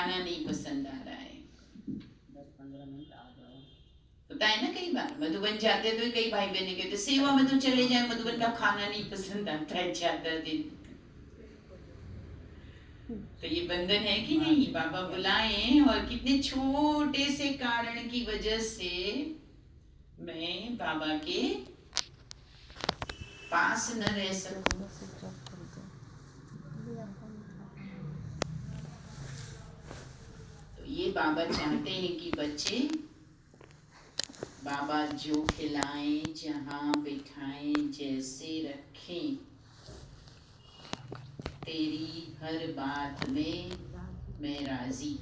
खाना नहीं पसंद आ रहा है। 10-15 मिनट आ जाओ। होता है ना, कई बार मधुबन जाते तो कई भाई बहने कहते सेवा में तो चले जाए, मधुबन का खाना नहीं पसंद आता है ज्यादा दिन। तो ये बंधन है कि नहीं? बाबा बुलाए और कितने छोटे से कारण की वजह से मैं बाबा के पास न रह सकूं। तो ये बाबा चाहते हैं कि बच्चे बाबा जो खिलाएं, जहां बिठाएं, जैसे रखें, तेरी हर बात में मैं राजी,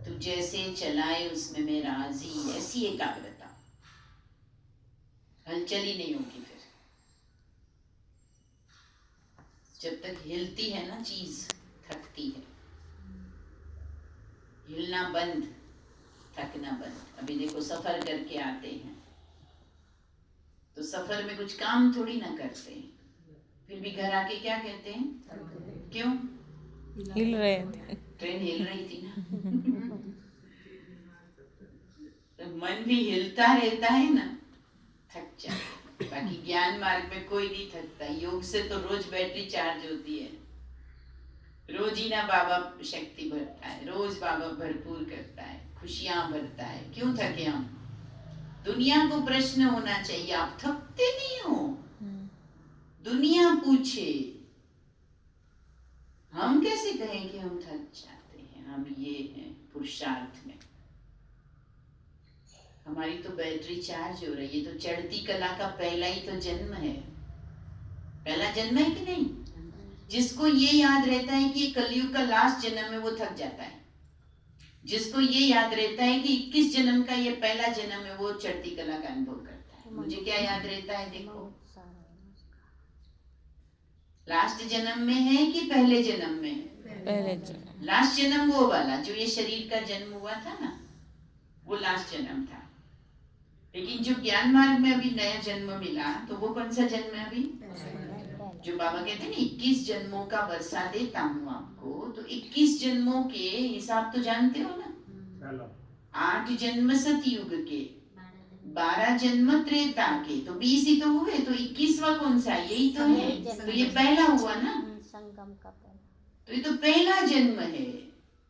तू जैसे चलाए उसमें मैं राजी, ऐसी एकाग्रता। हलचल ही नहीं होगी फिर। जब तक हिलती है ना चीज, थकती है। हिलना बंद, थकना बंद। अभी देखो सफर करके आते हैं तो सफर में कुछ काम थोड़ी ना करते हैं, फिर भी घर आके क्या कहते हैं? क्यों? हिल रहे थे। ट्रेन हिल रही थी ना। तो मन भी हिलता रहता है ना, थक जाए। बाकी ज्ञान मार्ग में कोई नहीं थकता। योग से तो रोज बैटरी चार्ज होती है, रोज ही ना बाबा शक्ति भरता है, रोज बाबा भरपूर करता है, खुशियां भरता है। क्यों थके हम? दुनिया को प्रश्न होना चाहिए, आप थकते नहीं हो? दुनिया पूछे, हम कैसे कहें कि हम थक जाते हैं? हम ये हैं पुरुषार्थ में, हमारी तो बैटरी चार्ज हो रही है। तो चढ़ती कला का पहला ही तो जन्म है, पहला जन्म है कि नहीं? जिसको ये याद रहता है कि कलयुग का लास्ट जन्म है, वो थक जाता है। जिसको ये याद रहता है कि 21 जन्म का ये पहला जन्म है, वो चढ़ती कला का अनुभव करता है। मुझे क्या याद रहता है? देखो, लास्ट जन्म में है कि पहले जन्म में है? पहले जन्म। लास्ट जन्म वो वाला जो ये शरीर का जन्म हुआ था ना, वो लास्ट जन्म था। लेकिन जो ज्ञान मार्ग में अभी नया जन्म मिला, तो वो कौन सा जन्म है? अभी जो बाबा कहते हैं ना 21 जन्मों का वर्षा देता हूँ आपको, तो 21 जन्मों के हिसाब तो जानते हो ना? 8 जन्म सतयुग के, 12 जन्म त्रेता के, तो 20 ही तो हुए। तो 21वां कौन सा? यही तो है। तो ये पहला हुआ ना, संगम का पहला। तो ये तो पहला जन्म है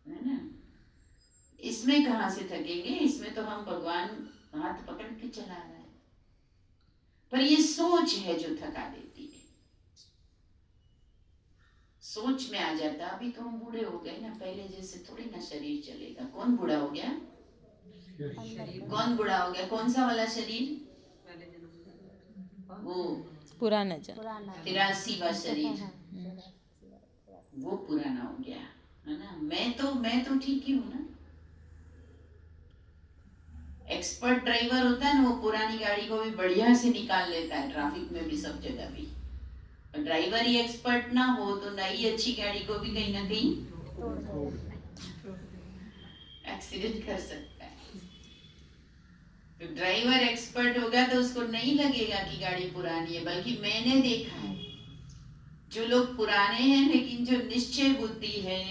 ना? इसमें कहाँ से थकेंगे? इसमें तो हम भगवान हाथ पकड़ के चला रहे हैं। पर ये सोच है जो थका देती है। सोच में आ जाता, अभी तो हम बूढ़े हो गए ना, पहले जैसे थोड़ी ना शरीर चलेगा। कौन बूढ़ा हो गया? कौन बूढ़ा हो गया? कौन सा वाला शरीर? वो पुराना जन्म। 83वां शरीर, वो पुराना हो गया है ना? मैं तो ठीक ही हूँ ना। एक्सपर्ट ड्राइवर होता है ना, वो पुरानी गाड़ी को भी बढ़िया से निकाल लेता है, ट्रैफिक में भी, सब जगह भी। ड्राइवर ही एक्सपर्ट ना हो तो नई अच्छी गाड़ी को भी कहीं ना कहीं एक्सीडेंट कर सकता है। तो ड्राइवर एक्सपर्ट होगा तो उसको नहीं लगेगा कि गाड़ी पुरानी है। बल्कि मैंने देखा है, जो लोग पुराने हैं लेकिन जो निश्चय बुद्धि है,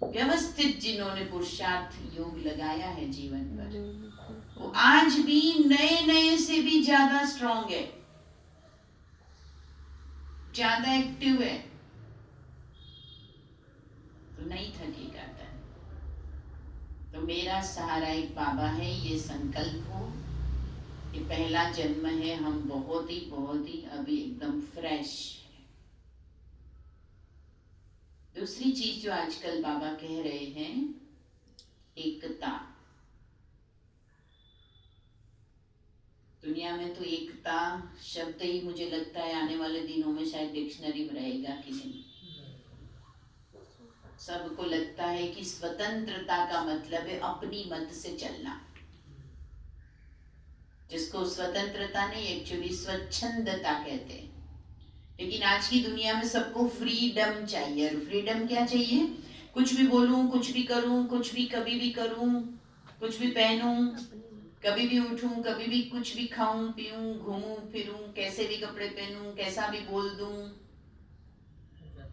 व्यवस्थित, जिन्होंने पुरुषार्थ योग लगाया है जीवन पर, वो आज भी नए नए से भी ज्यादा स्ट्रांग है, ज्यादा एक्टिव है, तो नहीं थकेगा तन। तो मेरा सहारा एक बाबा है, ये संकल्प हो। ये पहला जन्म है, हम बहुत ही अभी एकदम फ्रेश है। दूसरी चीज जो आजकल बाबा कह रहे हैं, एकता। दुनिया में तो एकता शब्द ही मुझे लगता है आने वाले दिनों में शायद डिक्शनरी में रहेगा कि नहीं। सबको लगता है कि स्वतंत्रता का मतलब है अपनी मत से चलना, जिसको स्वतंत्रता नहीं, एक्चुअली स्वच्छंदता कहते हैं। लेकिन आज की दुनिया में सबको फ्रीडम चाहिए। और फ्रीडम क्या चाहिए? कुछ भी बोलूं, कुछ भी करूं, कुछ भी कभी भी करूं, कुछ भी पहनूं, कभी भी उठूं, कभी भी कुछ भी खाऊं पीऊं, घूमूं फिरूं, कैसे भी कपड़े पहनूं, कैसा भी बोल दूं।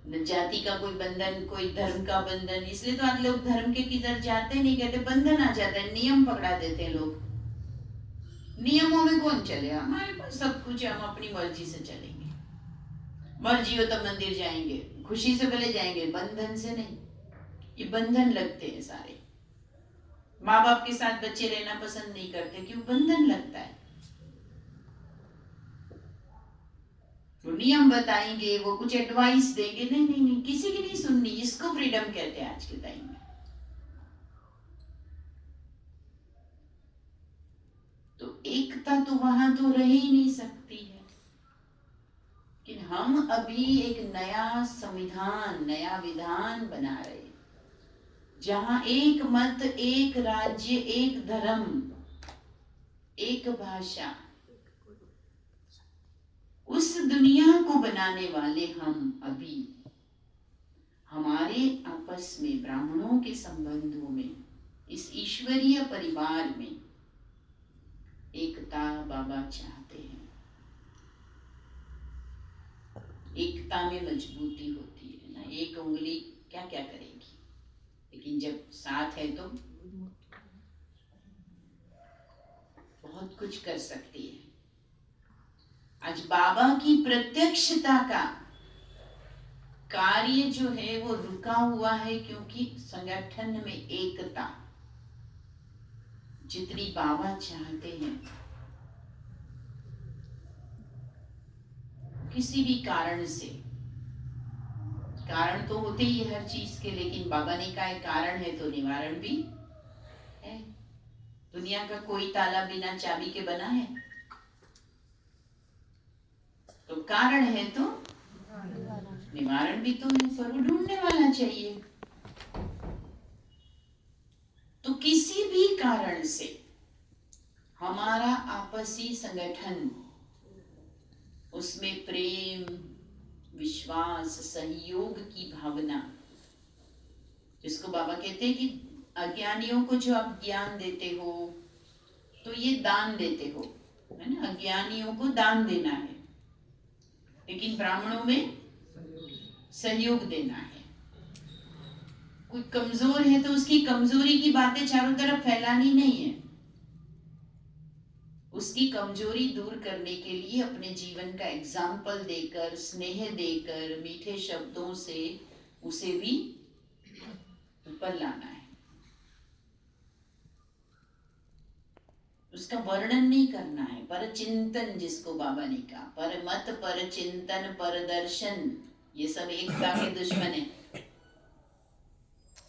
न जाति का कोई बंधन, कोई धर्म का बंधन। इसलिए तो आज लोग धर्म के किधर जाते नहीं, कहते बंधन आ जाता है, नियम पकड़ा देते हैं लोग। नियमों में कौन चलेगा? हमारे पास सब कुछ है, हम अपनी मर्जी से चलेंगे। मर्जी हो तो मंदिर जाएंगे, खुशी से भले जाएंगे, बंधन से नहीं। ये बंधन लगते हैं सारे। माँ बाप के साथ बच्चे रहना पसंद नहीं करते, क्यों? बंधन लगता है। वो नियम बताएंगे, वो कुछ एडवाइस देंगे, नहीं नहीं नहीं, किसी की नहीं सुननी। इसको फ्रीडम कहते हैं आज के टाइम में। तो एकता तो वहां तो रह ही नहीं सकती है। लेकिन हम अभी एक नया संविधान, नया विधान बना रहे हैं, जहां एक मत, एक राज्य, एक धर्म, एक भाषा, उस दुनिया को बनाने वाले हम अभी हमारे आपस में, ब्राह्मणों के संबंधों में, इस ईश्वरीय परिवार में एकता बाबा चाहते हैं। एकता में मजबूती होती है ना। एक उंगली क्या क्या करेगी, लेकिन जब साथ है तो बहुत कुछ कर सकती है। आज बाबा की प्रत्यक्षता का कार्य जो है वो रुका हुआ है, क्योंकि संगठन में एकता जितनी बाबा चाहते हैं, किसी भी कारण से, कारण तो होते ही हर चीज के, लेकिन बाबा ने कहा है कारण है तो निवारण भी है। दुनिया का कोई ताला बिना चाबी के बना है? तो कारण है तो निवारण भी तो है, पर वो ढूंढने वाला चाहिए। तो किसी भी कारण से हमारा आपसी संगठन, उसमें प्रेम, विश्वास, सहयोग की भावना, जिसको बाबा कहते हैं कि अज्ञानियों को जो आप ज्ञान देते हो तो ये दान देते हो, है ना। अज्ञानियों को दान देना है, लेकिन ब्राह्मणों में सहयोग देना है। कोई कमजोर है तो उसकी कमजोरी की बातें चारों तरफ फैलानी नहीं है। उसकी कमजोरी दूर करने के लिए अपने जीवन का एग्जाम्पल देकर, स्नेह देकर, मीठे शब्दों से उसे भी ऊपर लाना है। उसका वर्णन नहीं करना है, पर चिंतन, जिसको बाबा ने कहा, पर मत, पर चिंतन, पर दर्शन, ये सब एकता के दुश्मन है।